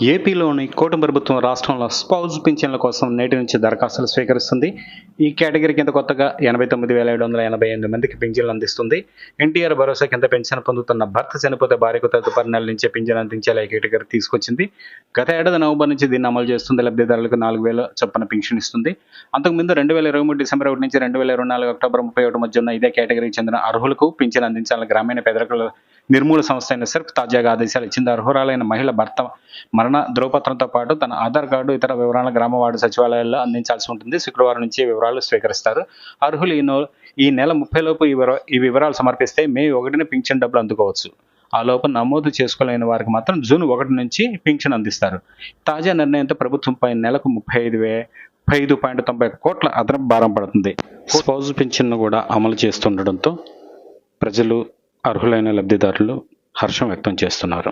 ఏపీలోని కూటమి ప్రభుత్వం రాష్ట్రంలో స్పౌజ్ పింఛన్ల కోసం నేటి నుంచి దరఖాస్తులు స్వీకరిస్తుంది. ఈ కేటగిరీ కింద కొత్తగా 89,788 మందికి పింఛన్లు అందిస్తుంది. ఎన్టీఆర్ భరోసా కింద పెన్షన్ పొందుతున్న భర్త చనిపోతే భార్యకు తదుపరి నెల నుంచే పింఛన్ అందించేలా ఈ కేటగిరీ తీసుకొచ్చింది. గత ఏడాది నవంబర్ నుంచి దీన్ని అమలు చేస్తుంది. లబ్ధిదారులకు 4,000 చొప్పున పింఛన్ ఇస్తుంది. అంతకుముందు 2023 డిసెంబర్ 1 నుంచి 2024 అక్టోబర్ 31 మధ్య ఉన్న ఇదే కేటగిరీకి చెందిన అర్హులకు పింఛన్ అందించాలని గ్రామీణ పేదరికల నిర్మూలన సంస్థ అయిన సెర్ప్ తాజాగా ఆదేశాలు ఇచ్చింది. అర్హురాలైన మహిళ భర్త మరణ ధ్రువపత్రంతో పాటు తన ఆధార్ కార్డు, ఇతర వివరాలను గ్రామ వార్డు సచివాలయాల్లో అందించాల్సి ఉంటుంది. శుక్రవారం నుంచి వివరాలు స్వీకరిస్తారు. అర్హులు ఈ నెల 30 లోపు ఈ వివరాలు సమర్పిస్తే మే 1న పింఛన్ డబ్బులు అందుకోవచ్చు. ఆ లోపు నమోదు చేసుకోలేని వారికి మాత్రం జూన్ 1 నుంచి పింఛన్ అందిస్తారు. తాజా నిర్ణయంతో ప్రభుత్వంపై నెలకు 35.90 కోట్ల అదనపు భారం పడుతుంది. స్పౌజ్ పింఛన్ను కూడా అమలు చేస్తుండటంతో ప్రజలు, అర్హులైన లబ్ధిదారులు హర్షం వ్యక్తం చేస్తున్నారు.